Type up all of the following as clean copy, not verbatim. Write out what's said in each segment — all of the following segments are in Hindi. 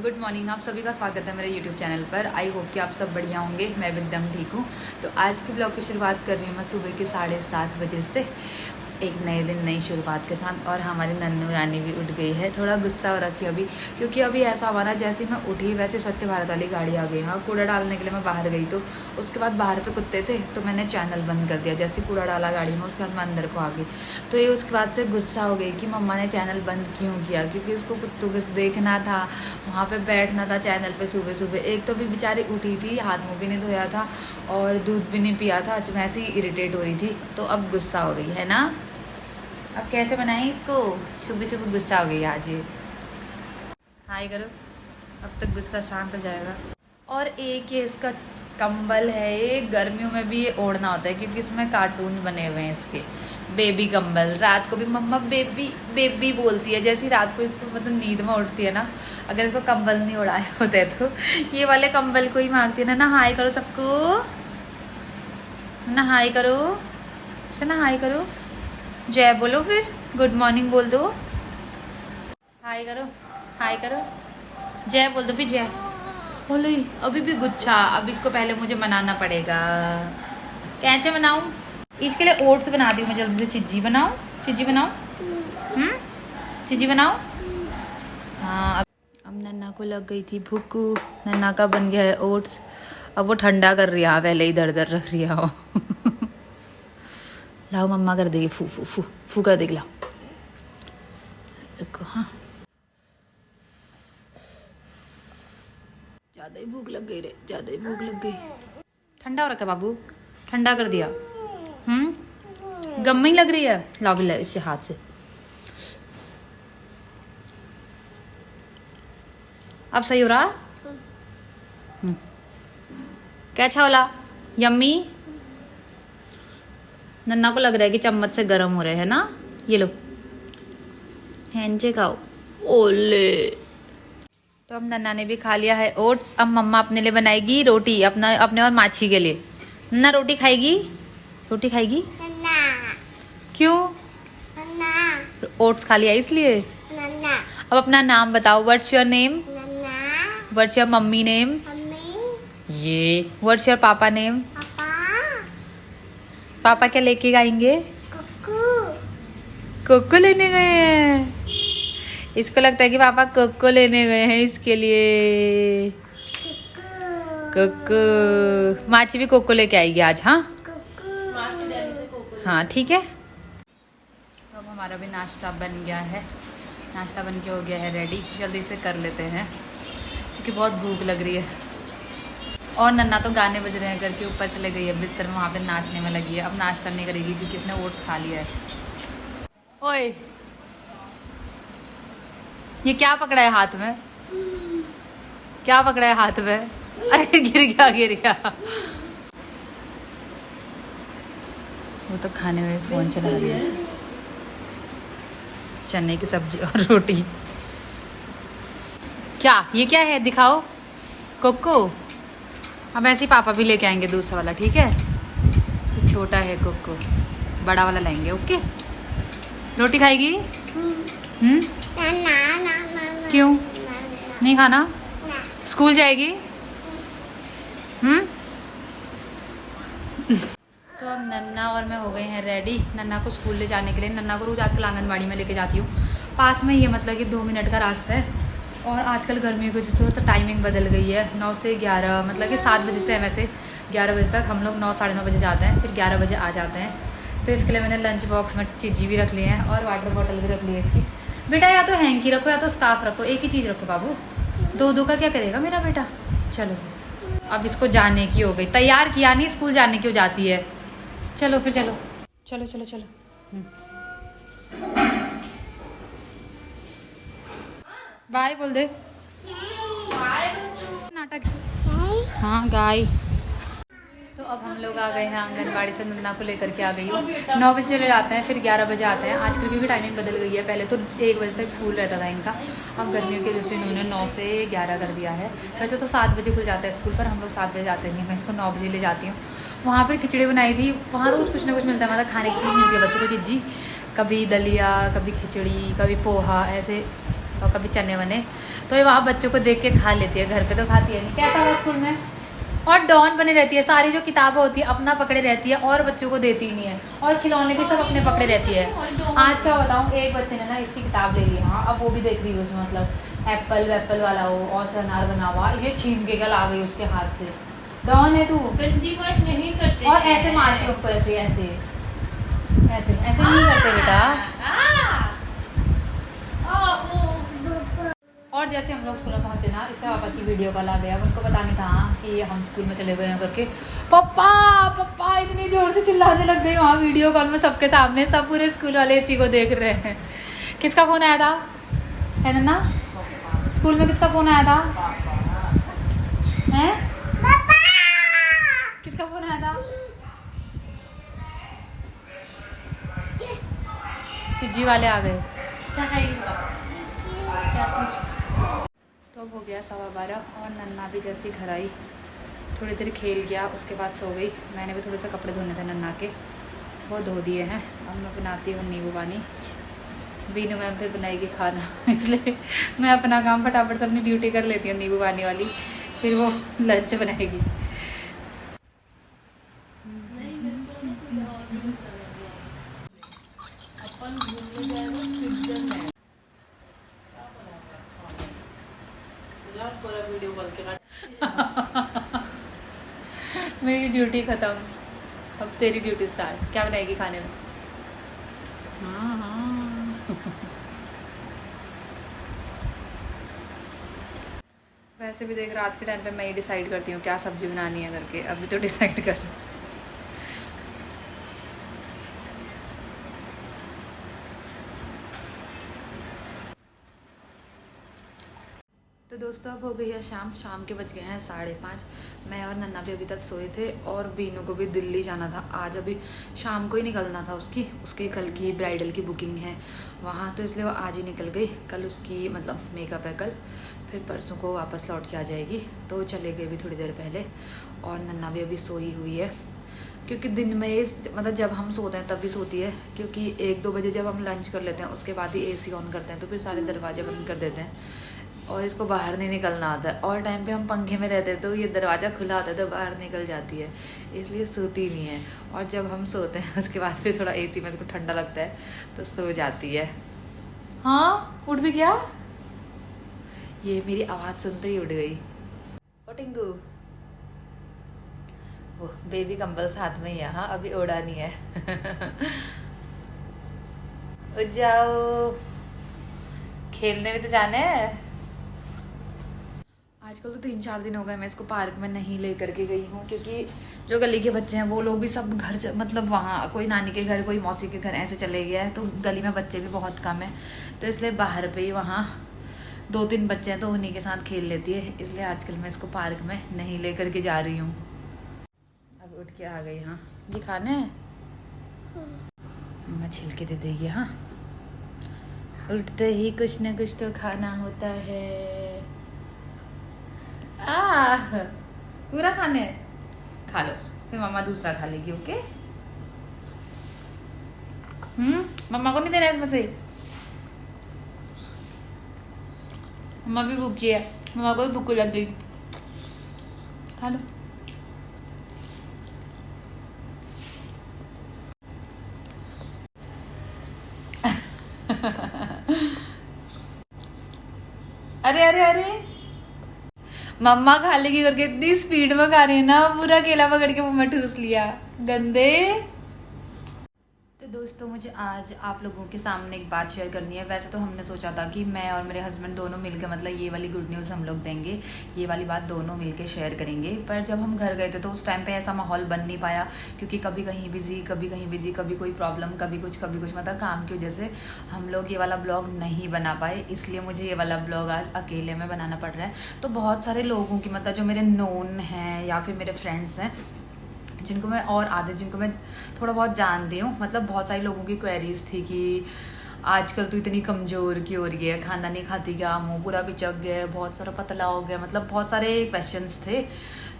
गुड मॉर्निंग, आप सभी का स्वागत है मेरे यूट्यूब चैनल पर। आई होप कि आप सब बढ़िया होंगे, मैं भी एकदम ठीक हूँ। तो आज के ब्लॉग की शुरुआत कर रही हूँ मैं सुबह के 7:30 बजे से, एक नए दिन नई शुरुआत के साथ। और हमारी नन्नू रानी भी उठ गई है, थोड़ा गुस्सा हो रखी है अभी, क्योंकि अभी ऐसा हमारा जैसे ही मैं उठी वैसे स्वच्छ भारत वाली गाड़ी आ गई। हाँ, कूड़ा डालने के लिए मैं बाहर गई, तो उसके बाद बाहर पे कुत्ते थे तो मैंने चैनल बंद कर दिया। जैसे कूड़ा डाला गाड़ी में, उसके बाद मैं अंदर को आ गई। तो ये उसके बाद से गुस्सा हो गई कि मम्मा ने चैनल बंद क्यों किया, क्योंकि उसको कुत्तों को देखना था, वहाँ पे बैठना था चैनल पे सुबह सुबह। एक तो भी बेचारी उठी थी, हाथ मुँह भी नहीं धोया था और दूध भी नहीं पिया था, वैसे ही इरिटेट हो रही थी। तो अब गुस्सा हो गई है ना। अब कैसे बनाएं इसको, सुबह सुबह गुस्सा हो गई आज ये। हाय करो, अब तक गुस्सा शांत हो जाएगा। और एक ये इसका कंबल है, ये गर्मियों में भी ये ओढ़ना होता है क्योंकि इसमें कार्टून बने हुए हैं इसके। बेबी कंबल, रात को भी मम्मा बेबी बेबी बोलती है। जैसी रात को इसको मतलब नींद में उठती है ना, अगर इसको कंबल नहीं उड़ाए होते तो ये वाले कंबल को ही मांगती है ना। नहाई करो सबको, नहाई करो, नहाई करो, जय बोलो, फिर गुड मॉर्निंग बोल दो, हाय करो, हाय करो, जय बोल दो, फिर जय बोलो। अभी भी गुच्छा, अब इसको पहले मुझे मनाना पड़ेगा। कैसे बनाऊं? इसके लिए ओट्स बनाती हूँ मैं जल्दी से। चिज्जी बनाओ, चिज्जी बनाओ, चिज्जी बनाओ। हाँ, अब नन्ना को लग गई थी भूख, नन्ना का बन गया है ओट्स। अब वो ठंडा कर रही है, पहले इधर उधर रख रही है वो लाओ, मम्मा कर देगी, फू फू फू फू कर देगी, लाओ देखो। हाँ, ज़्यादा ही भूख लग गई रे, ज़्यादा ही भूख लग गई। ठंडा हो रखा बाबू, ठंडा कर दिया। गम ही लग रही है, लाओ भी, इससे हाथ से। अब सही हो रहा? कैसा होला? यम्मी? नन्ना को लग रहा है कि चम्मच से गर्म हो रहे हैं ना। ये लो, हैंड से खाओ। ओले, तो अब नन्ना ने भी खा लिया है ओट्स। अब मम्मा अपने लिए बनाएगी रोटी, अपने और माछी के लिए। नन्ना रोटी खाएगी, रोटी खाएगी। नन्ना क्यों? नन्ना ओट्स खा लिया इसलिए। नन्ना अब अपना नाम बताओ। What's your name? नन्ना। What's your mummy name? Mummy. ये what's your papa name? Papa क्या लेके आएंगे? कोको लेने गए हैं। इसको लगता है कि पापा कोको लेने गए हैं इसके लिए। कोको, माची भी कोको लेके आएगी आज। हाँ, हाँ ठीक है। तो अब हमारा भी नाश्ता बन गया है, नाश्ता बन के हो गया है रेडी। जल्दी से कर लेते हैं क्योंकि बहुत भूख लग रही है। और नन्ना तो गाने बज रहे हैं करके ऊपर चले गई है बिस्तर में, वहाँ पे नाचने में लगी है। अब नाश्ता नहीं करेगी क्योंकि इसने ओट्स खा लिया है। ओए, ये क्या पकड़ा है हाथ में? क्या पकड़ा है हाथ में? अरे गिर गया, गिर गया। वो तो खाने में फोन चला रही है। चने की सब्जी और रोटी। क्या ये क्या है, दिखाओ। कोको, अब ऐसे ही पापा भी लेके आएंगे दूसरा वाला, ठीक है? ये छोटा है कोको, बड़ा वाला लाएंगे। ओके, रोटी खाएगी? क्यों नहीं खाना? स्कूल जाएगी? तो अब नन्ना और मैं हो गए हैं रेडी नन्ना को स्कूल ले जाने के लिए। नन्ना को रोज आजकल आंगनबाड़ी में लेके जाती हूँ, पास में ही है, मतलब कि 2 मिनट का रास्ता है। और आजकल गर्मियों की वजह से तो टाइमिंग बदल गई है, 9 से 11, मतलब कि 7 बजे से है वैसे 11 बजे तक। हम लोग 9 साढ़े 9 बजे जाते हैं, फिर 11 बजे आ जाते हैं। तो इसके लिए मैंने लंच बॉक्स में चिज्जी भी रख लिए हैं और वाटर बॉटल भी रख ली है इसकी। बेटा या तो हैंकी रखो या तो स्कार्फ रखो, एक ही चीज़ रखो बाबू, दो का क्या करेगा मेरा बेटा। चलो, अब इसको जाने की हो गई, तैयार किया नहीं, स्कूल जाने की हो जाती है। चलो फिर, चलो चलो चलो चलो, बाय बोल दे। नाटक। हाँ गाय। तो अब हम लोग आ गए हैं आंगनबाड़ी से, नन्ना को लेकर के आ गई हूँ। 9 बजे चले जाते हैं, फिर 11 बजे आते हैं आजकल, क्योंकि टाइमिंग बदल गई है। पहले तो 1 बजे तक स्कूल रहता था इनका, अब गर्मियों की वजह से इन्होंने 9 से 11 कर दिया है। वैसे तो 7 बजे खुल जाता है स्कूल, पर हम लोग 7 बजे जाते नहीं, मैं इसको 9 बजे ले जाती हूँ। वहाँ पर खिचड़ी बनाई थी, वहाँ रोज़ कुछ ना कुछ मिलता है, मतलब खाने की चीज़ मिलती है बच्चों को। चिज्जी कभी दलिया, कभी खिचड़ी, कभी पोहा, ऐसे और कभी चने वने, तो ये वहाँ बच्चों को देख के खा लेती है, घर पे तो खाती है नहीं। कैसा हुआ स्कूल में? और डॉन बनी रहती है, सारी जो किताबें होती है अपना पकड़े रहती है और बच्चों को देती ही नहीं है, और खिलौने भी सब अपने पकड़े रहती है। आज क्या बताऊँ, एक बच्चे ने ना इसकी किताब ले ली, हाँ अब वो भी देख रही है उसमें, मतलब एप्पल वेप्पल वाला हो और अनार बना हुआ, ये छीन के गल आ गई उसके हाथ से। डॉन है तू, गंदी बात नहीं करते। और ऐसे मारते ऊपर ऐसे ऐसे ऐसे ऐसे नहीं करते बेटा। और जैसे हम लोग स्कूल में पहुंचे ना, इसका पापा की वीडियो कॉल आ गया, उनको पता नहीं था कि हम स्कूल में चले गए हैं करके। पापा पापा इतनी जोर से चिल्लाने लग गई वहाँ वीडियो कॉल में सबके सामने, सब पूरे स्कूल वाले इसी को देख रहे हैं। किसका फोन आया था, है ना? स्कूल में किसका फोन आया था? हैं? किसका फोन आया था? चिज्जी वाले आ गए। क्या खाएगा? क्या कुछ? तो अब हो गया 12:15 और नन्ना भी जैसे घर आई थोड़ी देर खेल गया, उसके बाद सो गई। मैंने भी थोड़े से कपड़े धोने थे नन्ना के, वो धो दिए हैं। अब मैं बनाती हूँ नींबू पानी, बीनू मैम फिर बनाएगी खाना इसलिए मैं अपना काम फटाफट से अपनी ड्यूटी कर लेती हूँ नींबू पानी वाली, फिर वो लंच बनाएगी। वीडियो कॉल के मेरी ड्यूटी ख़त्म, अब तेरी ड्यूटी स्टार्ट। क्या बनाएगी खाने में? वैसे भी देख, रात के टाइम पे मैं ही डिसाइड करती हूँ क्या सब्जी बनानी है करके, अभी तो डिसाइड कर। तो दोस्तों अब हो गई है शाम के बज गए हैं 5:30। मैं और नन्ना भी अभी तक सोए थे, और बीनू को भी दिल्ली जाना था आज, अभी शाम को ही निकलना था उसकी कल की ब्राइडल की बुकिंग है वहाँ, तो इसलिए वो आज ही निकल गई। कल उसकी मतलब मेकअप है कल, फिर परसों को वापस लौट के आ जाएगी, तो चले गए भी थोड़ी देर पहले। और नन्ना भी अभी सोई हुई है, क्योंकि दिन में मतलब जब हम सोते हैं तभी सोती है, क्योंकि 1-2 बजे जब हम लंच कर लेते हैं उसके बाद ही AC ऑन करते हैं, तो फिर सारे दरवाजे बंद कर देते हैं और इसको बाहर नहीं निकलना आता है। और टाइम पे हम पंखे में रहते हैं तो ये दरवाज़ा खुला होता है तो बाहर निकल जाती है, इसलिए सोती नहीं है। और जब हम सोते हैं उसके बाद फिर थोड़ा AC में इसको ठंडा लगता है तो सो जाती है। हाँ उठ भी गया, ये मेरी आवाज़ सुनते ही उठ गई। ओ टिंकू, वो बेबी कंबल साथ में ही है, हाँ अभी ओढ़ा नहीं है उठ जाओ, खेलने भी तो जाना है। आजकल तो 3-4 दिन हो गए मैं इसको पार्क में नहीं ले करके गई हूँ, क्योंकि जो गली के बच्चे हैं वो लोग भी सब घर मतलब वहाँ कोई नानी के घर कोई मौसी के घर ऐसे चले गया है, तो गली में बच्चे भी बहुत कम हैं, तो इसलिए बाहर पे ही वहाँ 2-3 बच्चे हैं तो उन्हीं के साथ खेल लेती है, इसलिए आजकल मैं इसको पार्क में नहीं ले करके जा रही हूँ। अब उठ के आ गई। हाँ ये खाना है, मम्मा छिल के दे देगी। हाँ उठते ही कुछ न कुछ तो खाना होता है। पूरा खाना है, खा लो, फिर मम्मा दूसरा खा लेगी। ओके मम्मा को नहीं देना इसमें से, मम्मा भी भूखी है, मम्मा को भी भूख लग गई, खा लो। अरे अरे अरे मम्मा खा लेगी करके इतनी स्पीड में खा रही है ना, पूरा केला पकड़ के मुंह में ठूस लिया, गंदे। तो दोस्तों मुझे आज आप लोगों के सामने एक बात शेयर करनी है। वैसे तो हमने सोचा था कि मैं और मेरे हस्बैंड दोनों मिलकर मतलब ये वाली गुड न्यूज़ हम लोग देंगे, ये वाली बात दोनों मिलकर शेयर करेंगे, पर जब हम घर गए थे तो उस टाइम पे ऐसा माहौल बन नहीं पाया, क्योंकि कभी कहीं बिजी कभी कोई प्रॉब्लम, कभी कुछ मतलब काम की वजह से हम लोग ये वाला ब्लॉग नहीं बना पाए, इसलिए मुझे ये वाला ब्लॉग आज अकेले में बनाना पड़ रहा है। तो बहुत सारे लोगों की मतलब जो मेरे नोन हैं या फिर मेरे फ्रेंड्स हैं जिनको मैं थोड़ा बहुत जानती हूँ, मतलब बहुत सारे लोगों की क्वेरीज थी कि आजकल तो इतनी कमज़ोर क्यों हो रही है, खाना नहीं खाती क्या, मुंह पूरा पिचक गया है, बहुत सारा पतला हो गया, मतलब बहुत सारे क्वेश्चंस थे।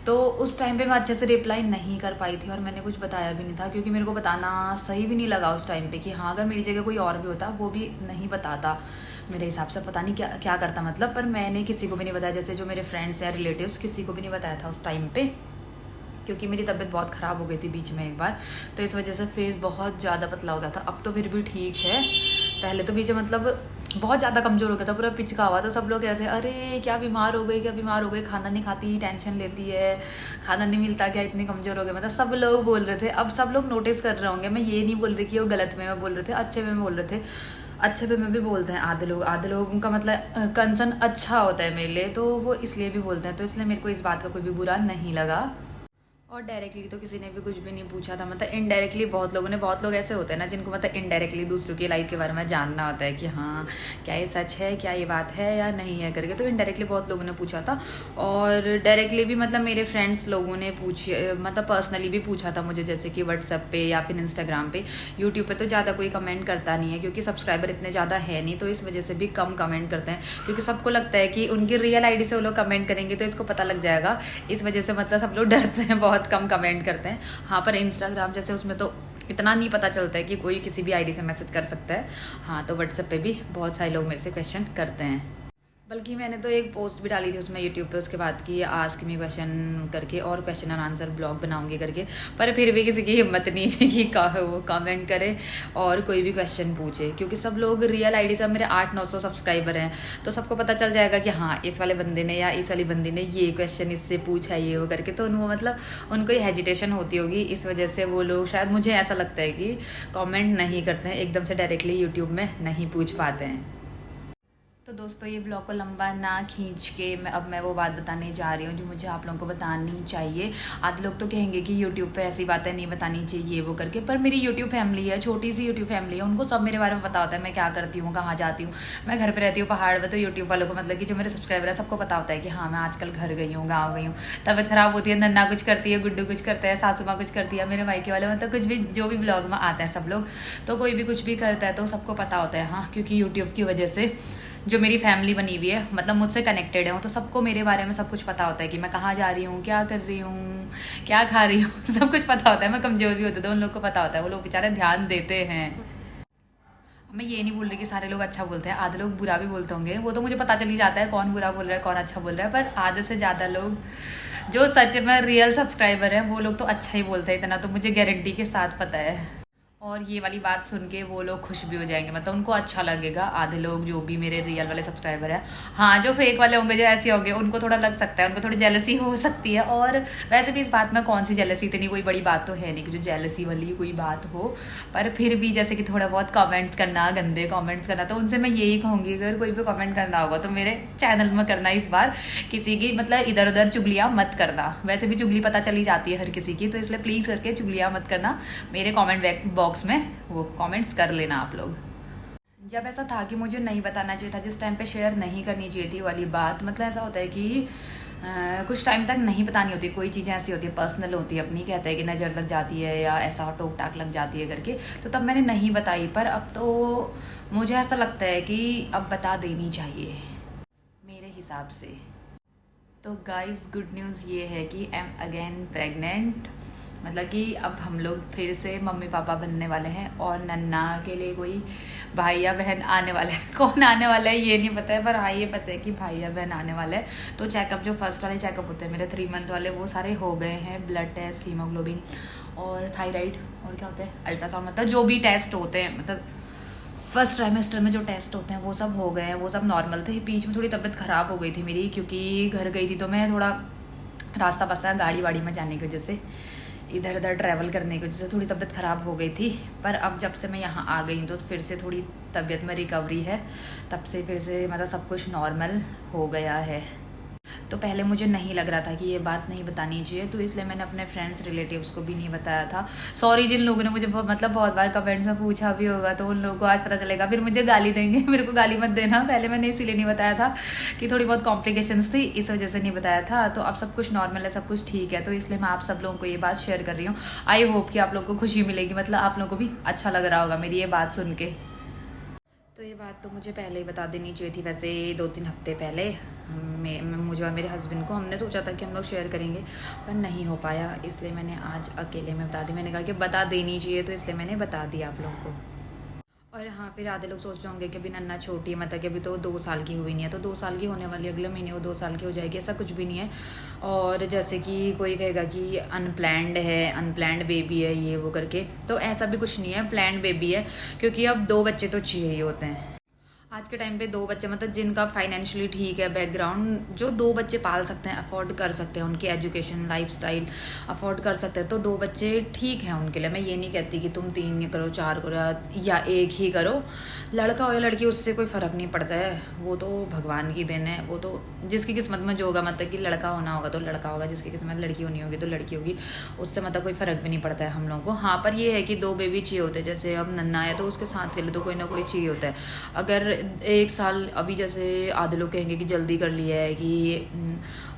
तो उस टाइम पे मैं अच्छे से रिप्लाई नहीं कर पाई थी और मैंने कुछ बताया भी नहीं था, क्योंकि मेरे को बताना सही भी नहीं लगा उस टाइम पे कि हाँ अगर मेरी जगह कोई और भी होता वो भी नहीं बताता मेरे हिसाब से, पता नहीं क्या क्या करता मतलब। पर मैंने किसी को भी नहीं बताया, जैसे जो मेरे फ्रेंड्स या रिलेटिव्स, किसी को भी नहीं बताया था उस टाइम पे, क्योंकि मेरी तबीयत बहुत ख़राब हो गई थी बीच में एक बार, तो इस वजह से फेस बहुत ज़्यादा पतला हो गया था। अब तो फिर भी ठीक है, पहले तो बीच में मतलब बहुत ज़्यादा कमज़ोर हो गया था, पूरा पिचका हुआ। तो सब लोग कह रहे थे अरे क्या बीमार हो गई, क्या बीमार हो गई, खाना नहीं खाती, टेंशन लेती है, खाना नहीं मिलता क्या, इतनी कमज़ोर हो गई, मतलब सब लोग बोल रहे थे। अब सब लोग नोटिस कर रहे होंगे, मैं ये नहीं बोल रही कि वो गलत में बोल रहे थे, अच्छे में बोल रहे थे। अच्छे पे में भी बोलते हैं आधे लोग, उनका मतलब कंसर्न अच्छा होता है मेरे लिए, तो वो इसलिए भी बोलते हैं, तो इसलिए मेरे को इस बात का कोई भी बुरा नहीं लगा। और डायरेक्टली तो किसी ने भी कुछ भी नहीं पूछा था, मतलब इनडायरेक्टली बहुत लोग ऐसे होते हैं ना जिनको मतलब इनडायरेक्टली दूसरों की लाइफ के बारे में जानना होता है कि हाँ क्या ये सच है, क्या ये बात है या नहीं है करके, तो इनडायरेक्टली बहुत लोगों ने पूछा था। और डायरेक्टली भी मतलब मेरे फ्रेंड्स लोगों ने मतलब पर्सनली भी पूछा था मुझे, जैसे कि व्हाट्सएप पे या फिर इंस्टाग्राम पे। यूट्यूब पे तो ज़्यादा कोई कमेंट करता नहीं है, क्योंकि सब्सक्राइबर इतने ज़्यादा है नहीं, तो इस वजह से भी कम कमेंट करते हैं, क्योंकि सबको लगता है कि उनकी रियल आईडी से वो लोग कमेंट करेंगे तो इसको पता लग जाएगा, इस वजह से मतलब सब लोग डरते हैं, बहुत कम कमेंट करते हैं। हाँ पर इंस्टाग्राम जैसे उसमें तो इतना नहीं पता चलता है कि कोई किसी भी आईडी से मैसेज कर सकता है। हाँ तो व्हाट्सएप पे भी बहुत सारे लोग मेरे से क्वेश्चन करते हैं, बल्कि मैंने तो एक पोस्ट भी डाली थी उसमें यूट्यूब पे उसके बाद कि आस्क मी क्वेश्चन करके, और क्वेश्चन एंड आंसर ब्लॉग बनाऊंगी करके, पर फिर भी किसी की हिम्मत नहीं है कि वो कमेंट करे और कोई भी क्वेश्चन पूछे, क्योंकि सब लोग रियल आईडी से, मेरे 800-900 सब्सक्राइबर हैं, तो सबको पता चल जाएगा कि हाँ इस वाले बंदे ने या इस वाली बंदी ने ये क्वेश्चन इससे पूछा ये वो करके, तो उनको मतलब उनको हेजिटेशन होती होगी, इस वजह से वो लोग शायद, मुझे ऐसा लगता है कि कॉमेंट नहीं करते हैं, एकदम से डायरेक्टली यूट्यूब में नहीं पूछ पाते हैं। तो दोस्तों ये ब्लॉग को लंबा ना खींच के मैं वो बात बताने जा रही हूँ जो मुझे आप लोगों को बतानी चाहिए। आधे लोग तो कहेंगे कि यूट्यूब पे ऐसी बातें नहीं बतानी चाहिए वो करके, पर मेरी यूट्यूब फैमिली है, छोटी सी यूट्यूब फैमिली है, उनको सब मेरे बारे में पता होता है, मैं क्या करती हूँ, कहाँ जाती हूँ। मैं घर पर रहती हूँ पहाड़ में, तो यूट्यूब वालों को मतलब कि जो मेरे सब्सक्राइबर है सबको पता होता है कि हाँ मैं आजकल घर गई हूँ, गाँव गई हूँ, तबीयत खराब होती है, नन्ना कुछ करती है, गुड्डू कुछ करता है, सासू माँ कुछ करती है, मेरे मायके वाले, मतलब कुछ भी जो भी ब्लॉग में आता है सब लोग, तो कोई भी कुछ भी करता है तो सबको पता होता है। हाँ क्योंकि यूट्यूब की वजह से जो मेरी फैमिली बनी हुई है, मतलब मुझसे कनेक्टेड है, तो सबको मेरे बारे में सब कुछ पता होता है कि मैं कहाँ जा रही हूँ, क्या कर रही हूँ, क्या खा रही हूँ, सब कुछ पता होता है। मैं कमज़ोर भी होती तो उन लोग को पता होता है, वो लोग बेचारे ध्यान देते हैं। मैं ये नहीं बोल रही कि सारे लोग अच्छा बोलते हैं, आधे लोग बुरा भी बोलते होंगे, वो तो मुझे पता चल ही जाता है कौन बुरा बोल रहा है कौन अच्छा बोल रहा है, पर आधे से ज़्यादा लोग जो सच में रियल सब्सक्राइबर हैं वो लोग तो अच्छा ही बोलते हैं, इतना तो मुझे गारंटी के साथ पता है। और ये वाली बात सुन के वो लोग खुश भी हो जाएंगे, मतलब उनको अच्छा लगेगा। आधे लोग जो भी मेरे रियल वाले सब्सक्राइबर हैं, हाँ जो फेक वाले होंगे, जो ऐसे होंगे, उनको थोड़ा लग सकता है, उनको थोड़ी जेलसी हो सकती है। और वैसे भी इस बात में कौन सी जेलसी, इतनी कोई बड़ी बात तो है नहीं कि जो जेलसी वाली कोई बात हो, पर फिर भी जैसे कि थोड़ा बहुत कमेंट्स करना, गंदे कमेंट्स करना, तो उनसे मैं यही कहूँगी अगर कोई भी कमेंट करना होगा तो मेरे चैनल में करना, इस बार किसी की मतलब इधर उधर चुगलियाँ मत करना। वैसे भी चुगली पता चली जाती है हर किसी की, तो इसलिए प्लीज़ करके चुगलियाँ मत करना, मेरे कॉमेंट बॉक्स में वो कमेंट्स कर लेना आप लोग। जब ऐसा था कि मुझे नहीं बताना चाहिए था, जिस टाइम पे शेयर नहीं करनी चाहिए थी वाली बात, मतलब ऐसा होता है कि कुछ टाइम तक नहीं बतानी होती, कोई चीज़ें ऐसी होती है पर्सनल होती है अपनी, कहते हैं कि नज़र लग जाती है या ऐसा टोक टाक लग जाती है करके, तो तब मैंने नहीं बताई। पर अब तो मुझे ऐसा लगता है कि अब बता देनी चाहिए मेरे हिसाब से। तो गाइस गुड न्यूज़ ये है कि आई एम अगेन प्रेग्नेंट, मतलब कि अब हम लोग फिर से मम्मी पापा बनने वाले हैं, और नन्ना के लिए कोई भाई या बहन आने वाला है। कौन आने वाला है ये नहीं पता है, पर हाँ ये पता है कि भाई या बहन आने वाला है। तो चेकअप जो फर्स्ट वाले चेकअप होते हैं मेरे 3 मंथ वाले, वो सारे हो गए हैं, ब्लड टेस्ट, हीमोग्लोबिन और थायराइड और क्या होता है अल्ट्रासाउंड, मतलब जो भी टेस्ट होते हैं, मतलब फर्स्ट ट्राइमेस्टर में जो टेस्ट होते हैं वो सब हो गए हैं, वो सब नॉर्मल थे। बीच में थोड़ी तबीयत ख़राब हो गई थी मेरी, क्योंकि घर गई थी तो मैं थोड़ा रास्ता पासा गाड़ी वाड़ी में जाने की वजह से, इधर उधर ट्रैवल करने की वजह से थोड़ी तबीयत ख़राब हो गई थी। पर अब जब से मैं यहाँ आ गई तो फिर से थोड़ी तबीयत में रिकवरी है, तब से फिर से मतलब सब कुछ नॉर्मल हो गया है। तो पहले मुझे नहीं लग रहा था कि ये बात नहीं बतानी चाहिए, तो इसलिए मैंने अपने फ्रेंड्स रिलेटिव्स को भी नहीं बताया था। सॉरी जिन लोगों ने मुझे मतलब बहुत बार कमेंट्स में पूछा भी होगा, तो उन लोगों को आज पता चलेगा, फिर मुझे गाली देंगे। मेरे को गाली मत देना, पहले मैंने इसीलिए नहीं बताया था कि थोड़ी बहुत कॉम्प्लिकेशंस थी, इस वजह से नहीं बताया था। तो अब सब कुछ नॉर्मल है, सब कुछ ठीक है, तो इसलिए मैं आप सब लोगों को ये बात शेयर कर रही हूँ। आई होप कि आप लोगों को खुशी मिलेगी, मतलब आप लोगों को भी अच्छा लग रहा होगा मेरी ये बात सुन के। तो ये बात तो मुझे पहले ही बता देनी चाहिए थी, वैसे 2-3 हफ्ते पहले मुझे और मेरे हस्बैंड को हमने सोचा था कि हम लोग शेयर करेंगे, पर नहीं हो पाया, इसलिए मैंने आज अकेले में बता दी। मैंने कहा कि बता देनी चाहिए, तो इसलिए मैंने बता दिया आप लोगों को। और हाँ, फिर आधे लोग सोच रहे होंगे कि अभी नन्ना छोटी है, मतलब कि अभी तो 2 साल की हुई नहीं है, तो 2 साल की होने वाली, अगले महीने वो 2 साल की हो जाएगी, ऐसा कुछ भी नहीं है। और जैसे कि कोई कहेगा कि अनप्लैंड है, अनप्लैंड बेबी है ये वो करके, तो ऐसा भी कुछ नहीं है, प्लैंड बेबी है, क्योंकि अब 2 बच्चे तो चाहिए ही होते हैं आज के टाइम पे। 2 बच्चे मतलब जिनका फाइनेंशियली ठीक है बैकग्राउंड, जो 2 बच्चे पाल सकते हैं, अफोर्ड कर सकते हैं, उनकी एजुकेशन लाइफस्टाइल अफोर्ड कर सकते हैं, तो 2 बच्चे ठीक हैं उनके लिए। मैं ये नहीं कहती कि तुम 3 करो, 4 करो या 1 ही करो, लड़का हो या लड़की उससे कोई फ़र्क नहीं पड़ता है, वो तो भगवान की देन है, वो तो जिसकी किस्मत में जो होगा, मतलब कि लड़का होना होगा तो लड़का होगा, जिसकी किस्मत लड़की होनी होगी तो लड़की होगी, उससे मतलब कोई फ़र्क भी नहीं पड़ता है हम लोगों को। हाँ, पर ये है कि 2 बेबी चाहिए होते हैं, जैसे अब नन्ना है तो उसके साथ के लिए तो कोई ना कोई चाहिए होता है। अगर 1 साल, अभी जैसे आधे लोग कहेंगे कि जल्दी कर लिया है, कि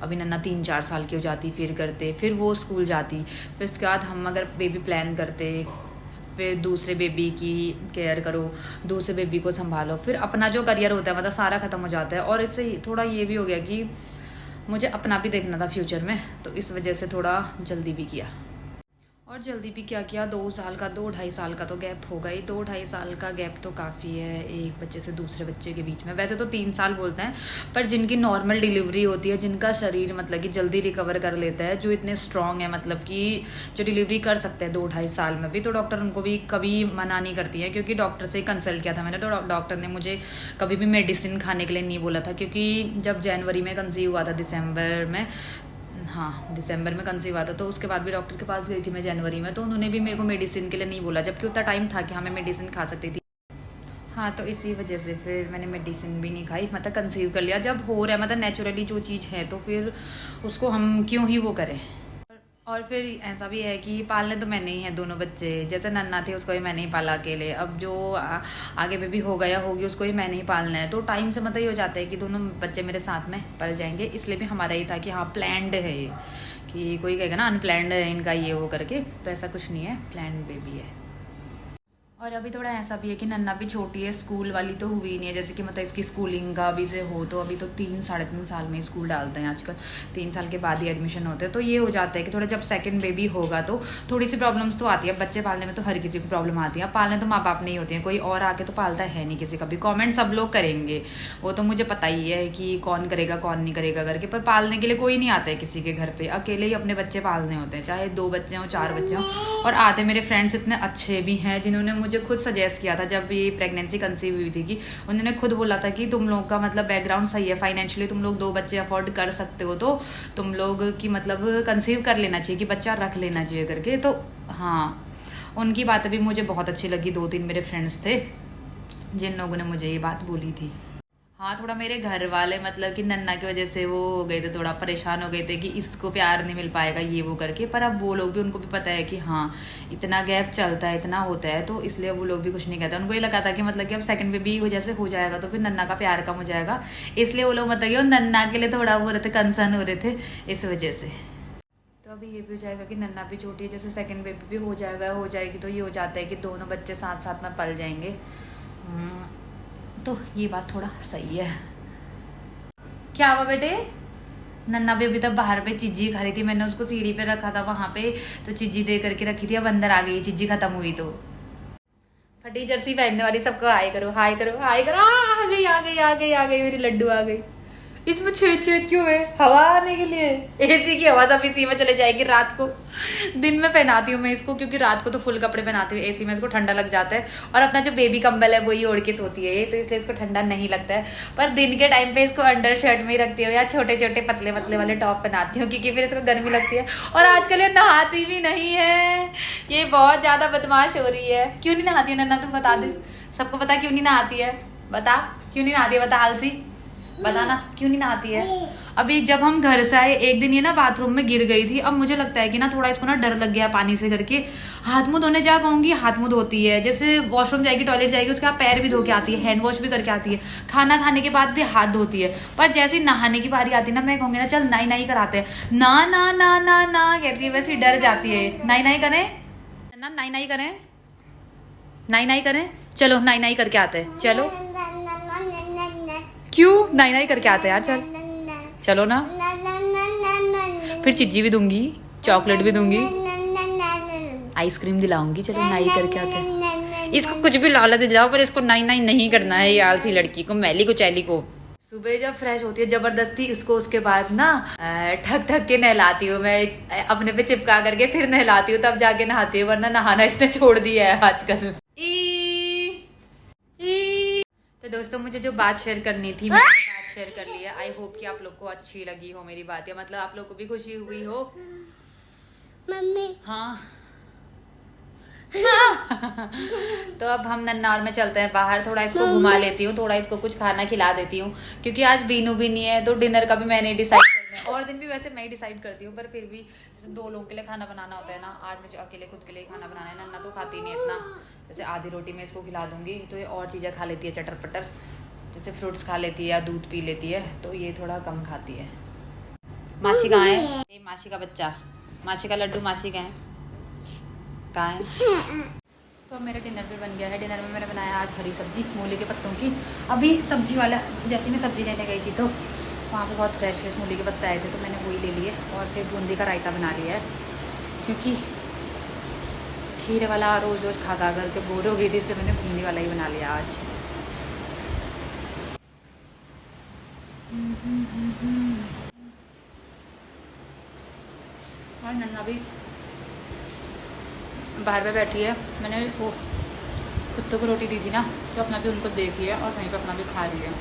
अभी नन्ना 3-4 साल की हो जाती, फिर करते, फिर वो स्कूल जाती, फिर उसके बाद हम अगर बेबी प्लान करते, फिर दूसरे बेबी की केयर करो, दूसरे बेबी को संभालो, फिर अपना जो करियर होता है मतलब सारा ख़त्म हो जाता है। और इससे थोड़ा ये भी हो गया कि मुझे अपना भी देखना था फ्यूचर में, तो इस वजह से थोड़ा जल्दी भी किया। और जल्दी भी क्या किया, 2 साल का, 2-2.5 साल का तो गैप होगा ही। 2-2.5 साल का गैप तो काफ़ी है एक बच्चे से दूसरे बच्चे के बीच में। वैसे तो 3 साल बोलते हैं, पर जिनकी नॉर्मल डिलीवरी होती है, जिनका शरीर मतलब कि जल्दी रिकवर कर लेता है, जो इतने स्ट्रांग है, मतलब कि जो डिलीवरी कर सकते हैं 2-2.5 साल में भी, तो डॉक्टर उनको भी कभी मना नहीं करती है। क्योंकि डॉक्टर से कंसल्ट किया था मैंने, तो डॉक्टर ने मुझे कभी भी मेडिसिन खाने के लिए नहीं बोला था। क्योंकि जब जनवरी में कंसीव हुआ था, दिसंबर में, हाँ दिसंबर में कंसीव हुआ था, तो उसके बाद भी डॉक्टर के पास गई थी मैं जनवरी में, तो उन्होंने भी मेरे को मेडिसिन के लिए नहीं बोला, जबकि उतना टाइम था कि हाँ मैं मेडिसिन खा सकती थी। हाँ, तो इसी वजह से फिर मैंने मेडिसिन भी नहीं खाई, मतलब कंसीव कर लिया। जब हो रहा है मतलब नेचुरली जो चीज़ है, तो फिर उसको हम क्यों ही वो करें। और फिर ऐसा भी है कि पालने तो मैंने ही है दोनों बच्चे, जैसे नन्ना थे उसको भी मैंने ही पाला अकेले, अब जो आगे बेबी होगा या होगी उसको ही मैंने ही पालना है, तो टाइम से मतलब ये हो जाता है कि दोनों बच्चे मेरे साथ में पल जाएंगे। इसलिए भी हमारा ये था कि हाँ प्लान्ड है ये, कि कोई कहेगा ना अनप्लान्ड है इनका ये वो करके, तो ऐसा कुछ नहीं है, प्लान्ड बेबी है। और अभी थोड़ा ऐसा भी है कि नन्ना भी छोटी है, स्कूल वाली तो हुई नहीं है, जैसे कि मतलब इसकी स्कूलिंग का अभी से हो, तो अभी तो 3-3.5 साल में स्कूल डालते हैं आजकल, 3 साल के बाद ही एडमिशन होते हैं। तो ये हो जाता है कि थोड़ा जब सेकंड बेबी होगा तो थोड़ी सी प्रॉब्लम्स तो आती है। बच्चे पालने में तो हर किसी को प्रॉब्लम आती है, पालने तो माँ बाप नहीं होती है, कोई और आके तो पालता है नहीं किसी का भी। कॉमेंट सब लोग करेंगे, वो तो मुझे पता ही है कि कौन करेगा कौन नहीं करेगा करके, पर पालने के लिए कोई नहीं आता है किसी के घर पे, अकेले ही अपने बच्चे पालने होते हैं, चाहे 2 बच्चे हों 4 बच्चे हों। और आधे मेरे फ्रेंड्स इतने अच्छे भी हैं जिन्होंने मुझे खुद सजेस्ट किया था, जब ये प्रेगनेंसी कंसीव हुई थी, कि उन्होंने खुद बोला था कि तुम लोग का मतलब बैकग्राउंड सही है, फाइनेंशियली तुम लोग 2 बच्चे अफोर्ड कर सकते हो, तो तुम लोग की मतलब कंसीव कर लेना चाहिए, कि बच्चा रख लेना चाहिए करके। तो हाँ, उनकी बातें भी मुझे बहुत अच्छी लगी। 2-3 मेरे फ्रेंड्स थे जिन लोगों ने मुझे ये बात बोली थी। हाँ, थोड़ा मेरे घर वाले मतलब कि नन्ना की वजह से वो हो गए थे, थोड़ा परेशान हो गए थे कि इसको प्यार नहीं मिल पाएगा ये वो करके, पर अब वो लोग भी, उनको भी पता है कि हाँ इतना गैप चलता है, इतना होता है, तो इसलिए वो लोग भी कुछ नहीं कहते। उनको ये लगा था कि मतलब कि अब सेकंड बेबी जैसे हो जाएगा तो फिर नन्ना का प्यार कम हो जाएगा, इसलिए वो लोग मतलब कि वो नन्ना के लिए थोड़ा वो रहे थे, कंसर्न हो रहे थे इस वजह से। तो अभी ये भी हो जाएगा कि नन्ना भी छोटी है, जैसे सेकंड बेबी भी हो जाएगी, तो ये हो जाता है कि दोनों बच्चे साथ साथ में पल जाएंगे। तो ये बात थोड़ा सही है। क्या हुआ बेटे? नन्ना भी अभी तक बाहर पे चिज्जी खा रही थी, मैंने उसको सीढ़ी पे रखा था वहां पे, तो चिज्जी दे करके रखी थी, अब अंदर आ गई, चिज्जी खत्म हुई तो। फटी जर्सी पहनने वाली सबको हाय करो, हाय करो, हाय करो। आ गई आ गई आ गई आ गई मेरी लड्डू आ गई। इसमें छेद क्यों है? हवा आने के लिए, एसी की हवा सब इसी में चले जाएगी रात को। दिन में पहनाती हूँ मैं इसको, क्योंकि रात को तो फुल कपड़े पहनाती हूँ, एसी में इसको ठंडा लग जाता है, और अपना जो बेबी कंबल है वही ओढ़ के सोती है ये, तो इसलिए इसको ठंडा नहीं लगता है। पर दिन के टाइम पे इसको अंडर शर्ट में ही रखती हूँ, या छोटे छोटे पतले पतले वाले टॉप पहनाती हूँ, क्योंकि फिर इसको गर्मी लगती है। और आजकल ये नहाती भी नहीं है, ये बहुत ज्यादा बदमाश हो रही है। क्यों नहीं नहाती है नन्ना, तू बता दे, सबको पता क्यों नहीं नहाती है, बता क्यों नहीं नहाती है, बता आलसी, बताना क्यों नहीं नहाती है। अभी जब हम घर से आए एक दिन ये ना बाथरूम में गिर गई थी, अब मुझे लगता है कि ना थोड़ा इसको ना डर लग गया पानी से करके। हाथ मुंह धोने जा कहूंगी, हाथ मुंह धोती है, जैसे वॉशरूम जाएगी टॉयलेट जाएगी उसके बाद पैर भी धो के आती है, हैंड वॉश भी करके आती है, खाना खाने के बाद भी हाथ धोती है। पर जैसे नहाने की बारी आती है ना, मैं कहूंगी ना चल नाई नाई कराते हैं, ना ना ना ना ना कहती है, वैसे डर जाती है। नाई नाई करें ना, नाई नाई करें, नाई नाई करें, चलो नाई नाई करके आते हैं, चलो नाई नाई करके आते हैं यार, चल चलो ना। फिर चिज्जी भी दूंगी, चॉकलेट भी दूंगी, आइसक्रीम दिलाऊंगी। चलो नाई करके आते हैं। इसको कुछ भी लालच दिलाओ पर इसको नाई नाई नहीं करना है, ये आलसी लड़की को, मैली को, चैली को। सुबह जब फ्रेश होती है जबरदस्ती उसको, उसके बाद ना ठक ठक के नहलाती हूँ मैं, अपने पे चिपका करके फिर नहलाती हूँ, तब जाके नहाती हूँ, वरना नहाना इसने छोड़ दिया है आजकल। तो दोस्तों मुझे जो बात शेयर करनी थी मैंने बात शेयर कर ली है। आई होप कि आप लोग को अच्छी लगी हो मेरी बात, या मतलब आप लोग को भी खुशी हुई हो। मम्मी हाँ तो अब हम नन्नावर में चलते हैं बाहर, थोड़ा इसको घुमा लेती हूँ, थोड़ा इसको कुछ खाना खिला देती हूँ, क्योंकि आज बीनू भी नहीं है तो डिनर का भी मैंने डिसाइड करना है। और दिन भी वैसे मैं ही डिसाइड करती हूँ, पर फिर भी जैसे 2 लोगों के लिए खाना बनाना होता है ना, आज मुझे अकेले खुद के लिए खाना बनाना है। नन्ना तो खाती नहीं इतना, जैसे आधी रोटी में इसको खिला दूंगी तो ये और चीज़ें खा लेती है चटर पटर, जैसे फ्रूट्स खा लेती है या दूध पी लेती है, तो ये थोड़ा कम खाती है। मासी कहाँ है? ये मासी का बच्चा, मासी का लड्डू, मासी कहाँ है? तो मेरा डिनर भी बन गया है। डिनर में मैंने बनाया आज हरी सब्जी मूली के पत्तों की। अभी सब्जी वाला, जैसे मैं सब्जी लेने गई थी तो वहाँ पे बहुत फ्रेश फ्रेश मूली के पत्ते आए थे, तो मैंने वही ले लिए और फिर बूंदी का रायता बना लिया है, क्योंकि खीरे वाला रोज़ रोज़ खा खा करके बोर हो गई थी, इसलिए मैंने बूंदी वाला ही बना लिया आज। और नन्ना भी बाहर पे बैठी है। मैंने वो कुत्तों को रोटी दी थी ना, तो अपना भी उनको देख लिया और वहीं पे अपना भी खा रही है।